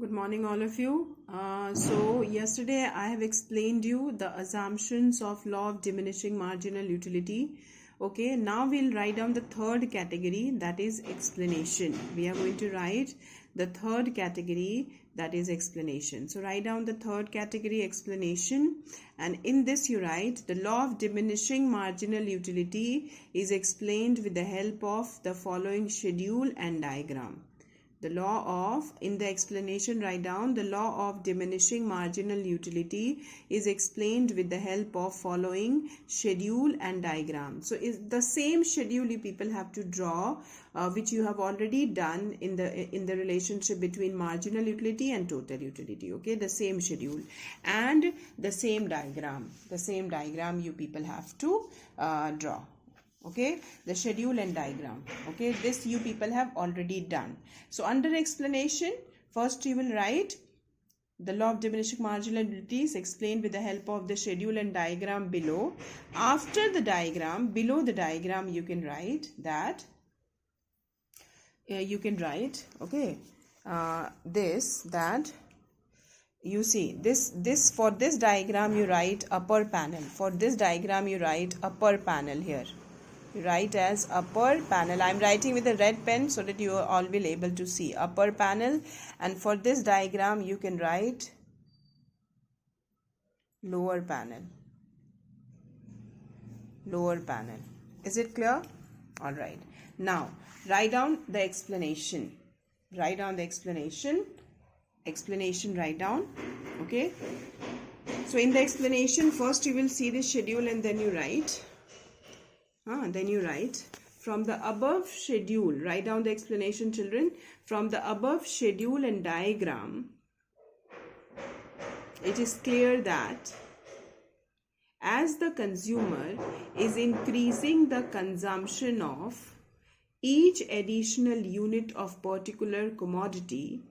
Good morning, all of you. So yesterday I have explained you the assumptions of law of diminishing marginal utility. Okay, now we'll write down the third category, that is explanation. We are going to write the third category, that is explanation. So write down the third category, explanation, and in this you write the law of diminishing marginal utility is explained with the help of the following schedule and diagram. The law of, in the explanation write down, the law of diminishing marginal utility is explained with the help of following schedule and diagram. So is the same schedule you people have to draw, which you have already done in the relationship between marginal utility and total utility. Okay, the same schedule and the same diagram you people have to draw. Okay, the schedule and diagram. Okay, this you people have already done. So under explanation, first you will write the law of diminishing marginal utility is explained with the help of the schedule and diagram below. After the diagram, below the diagram, you can write that okay, you see this for this diagram you write upper panel. For this diagram you write upper panel here. You write as upper panel. I am writing with a red pen so that you all will able to see upper panel, and for this diagram you can write lower panel. Lower panel. Is it clear? All right. Now write down the explanation. Write down the explanation. Explanation write down. Okay. So in the explanation, first you will see the schedule and then you write. Then you write from the above schedule, write down the explanation, children. From the above schedule and diagram, it is clear that as the consumer is increasing the consumption of each additional unit of particular commodity,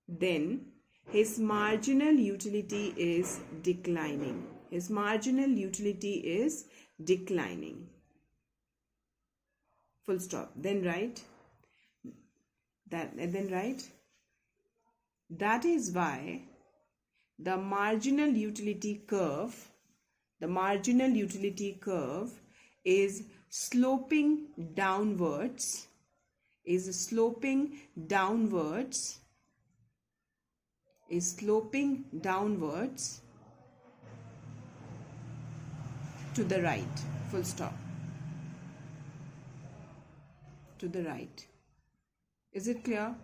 then his marginal utility is declining. His marginal utility is declining. Full stop. Then write that. That is why the marginal utility curve is sloping downwards. To the right. Full stop. To the right. Is it clear?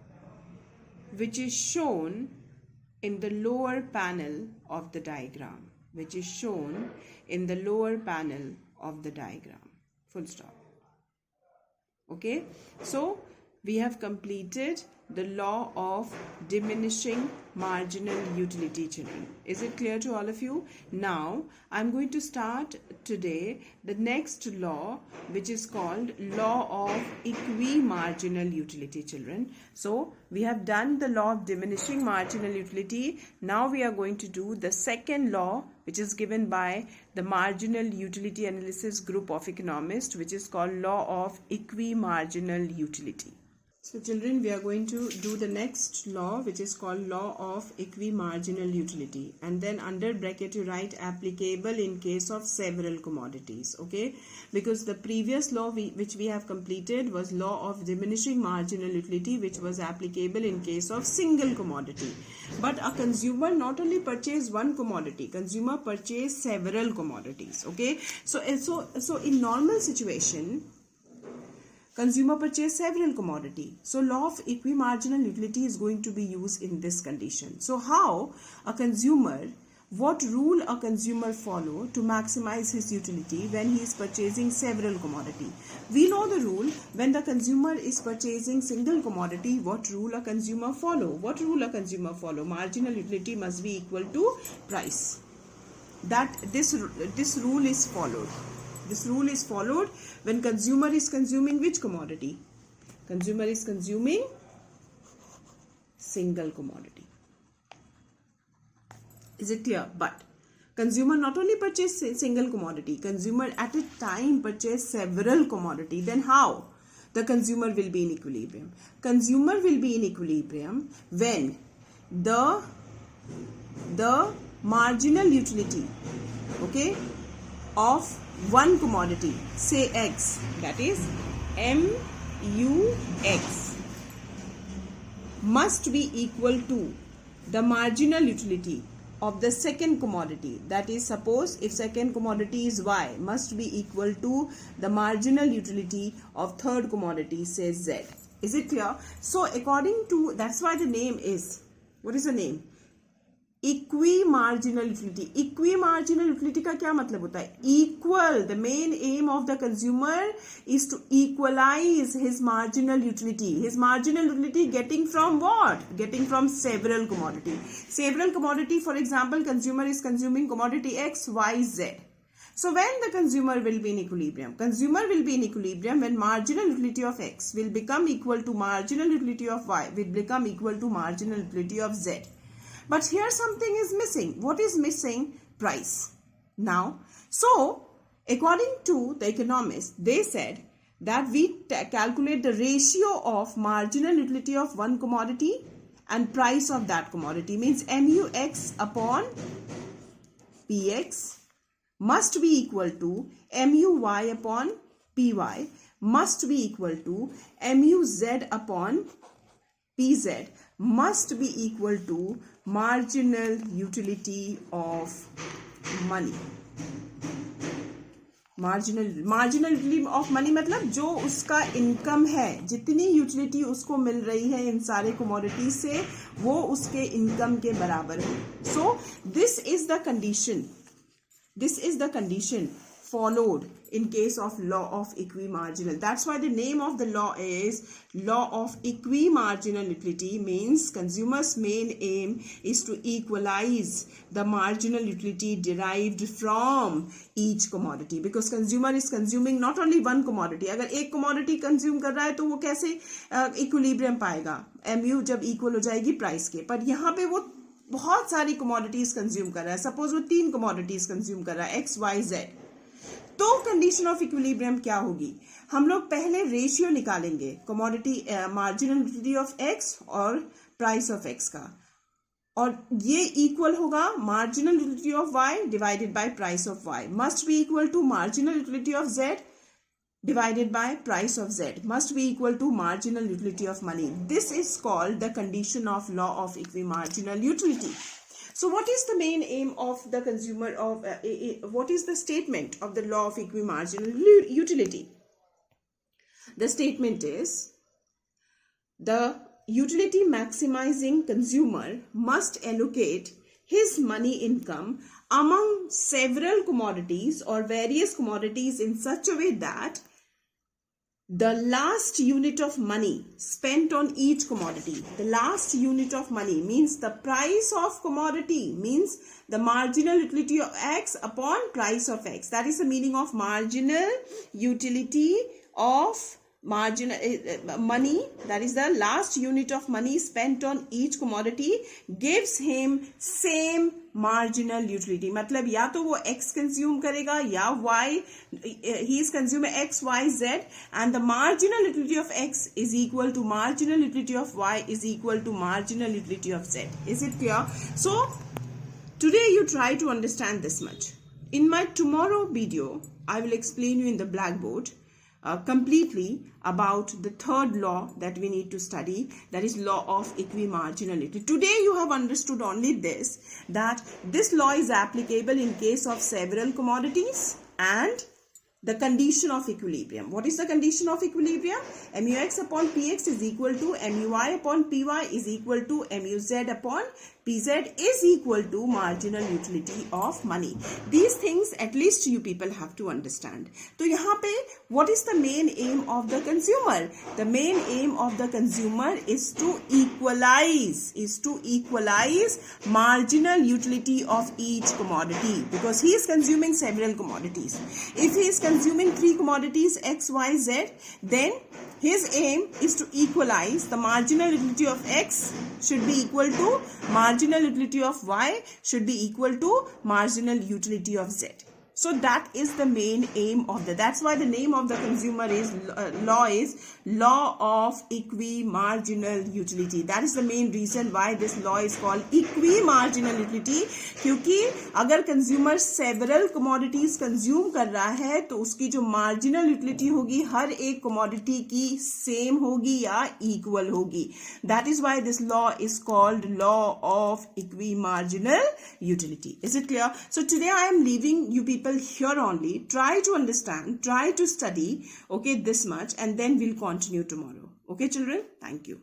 Which is shown in the lower panel of the diagram. Full stop. Okay. So we have completed the law of diminishing marginal utility, children. Is it clear to all of you? Now I'm going to start today the next law, which is called law of equimarginal utility, children. So we have done the law of diminishing marginal utility. Now we are going to do the second law, which is given by the marginal utility analysis group of economists, which is called law of equimarginal utility. So children, we are going to do the next law, which is called law of equimarginal utility, and then under bracket you write applicable in case of several commodities. Okay, because the previous law which we have completed was law of diminishing marginal utility, which was applicable in case of single commodity. But a consumer not only purchase one commodity, consumer purchase several commodities. Okay, so in normal situation, consumer purchase several commodity. So law of equimarginal utility is going to be used in this condition. So what rule a consumer follow to maximize his utility when he is purchasing several commodity? We know the rule. When the consumer is purchasing single commodity, what rule a consumer follow? Marginal utility must be equal to price. This rule is followed. This rule is followed when consumer is consuming which commodity? Consumer is consuming single commodity. Is it clear? But consumer not only purchase single commodity, consumer at a time purchase several commodity. Then how? the consumer will be in equilibrium? Consumer will be in equilibrium when the marginal utility, okay, of one commodity, say X, that is MUX, must be equal to the marginal utility of the second commodity. That is, suppose if second commodity is Y, must be equal to the marginal utility of third commodity, say Z. Is it clear? So according to, that's why the name is, what is the name? Equi-marginal utility. Equi-marginal utility का क्या मतलब होता है? Equal. The main aim of the consumer is to equalize his marginal utility. His marginal utility getting from what? Getting from several commodity. Several commodity, for example, consumer is consuming commodity X, Y, Z. So when the consumer will be in equilibrium? Consumer will be in equilibrium when marginal utility of X will become equal to marginal utility of Y, will become equal to marginal utility of Z. But here something is missing. What is missing? Price. Now, so according to the economists, they said that we calculate the ratio of marginal utility of one commodity and price of that commodity, means MUX upon PX must be equal to MUY upon PY must be equal to MUZ upon PZ must be equal to marginal utility of money. Marginal utility of money मतलब जो उसका income है, जितनी utility उसको मिल रही है इन सारे commodity से, वो उसके इनकम के बराबर है. So this is the condition followed in case of law of equimarginal. That's why the name of the law is law of equimarginal utility, means consumer's main aim is to equalize the marginal utility derived from each commodity, because consumer is consuming not only one commodity. अगर एक commodity consume कर रहा है तो वो कैसे equilibrium पाएगा? MU जब equal हो जाएगी price के, पर यहाँ पे वो बहुत सारी commodities consume कर रहा है. Suppose वो 3 commodities consume कर रहा है X, Y, Z. तो कंडीशन ऑफ इक्विलिब्रियम क्या होगी? हम लोग पहले रेशियो निकालेंगे commodity marginal utility of X और प्राइस ऑफ एक्स का, और ये इक्वल होगा marginal utility of Y divided by price of Y must be equal to marginal utility of Z divided by price of Z must be equal to marginal utility of money. This is called the condition of law of equimarginal utility. So what is the main aim of the consumer of what is the statement of the law of equimarginal utility? The statement is the utility maximizing consumer must allocate his money income among several commodities or various commodities in such a way that the last unit of money spent on each commodity, the last unit of money means the price of commodity, means the marginal utility of X upon price of X. That is the meaning of marginal utility of marginal money, that is the last unit of money spent on each commodity gives him same marginal utility. मतलब या तो वो X consume करेगा या Y, he is consuming X, Y, Z, and the marginal utility of X is equal to marginal utility of Y is equal to marginal utility of Z. Is it clear? So today you try to understand this much. In my tomorrow video, I will explain you in the blackboard completely about the third law that we need to study, that is law of equimarginality. Today you have understood only this, that this law is applicable in case of several commodities and the condition of equilibrium. What is the condition of equilibrium? MUX upon PX is equal to MUY upon PY is equal to MUZ upon PZ is equal to marginal utility of money. These things at least you people have to understand. So यहाँ पे what is the main aim of the consumer? The main aim of the consumer is to equalize marginal utility of each commodity, because he is consuming several commodities. If he is consuming 3 commodities X, Y, Z, then his aim is to equalize the marginal utility of X should be equal to marginal utility of Y should be equal to marginal utility of Z. So that is the main aim of that's why the name of the consumer is law is law of equi-marginal utility. That is the main reason why this law is called equi-marginal utility, क्योंकि अगर consumer several commodities consume कर रहा है तो उसकी जो marginal utility होगी हर एक कमोडिटी की सेम होगी या इक्वल होगी. That is why this law is called law of equimarginal utility. Is it clear? So today I am leaving you people here only. Try to understand, try to study, okay, this much, and then we'll continue tomorrow. Okay, children? Thank you.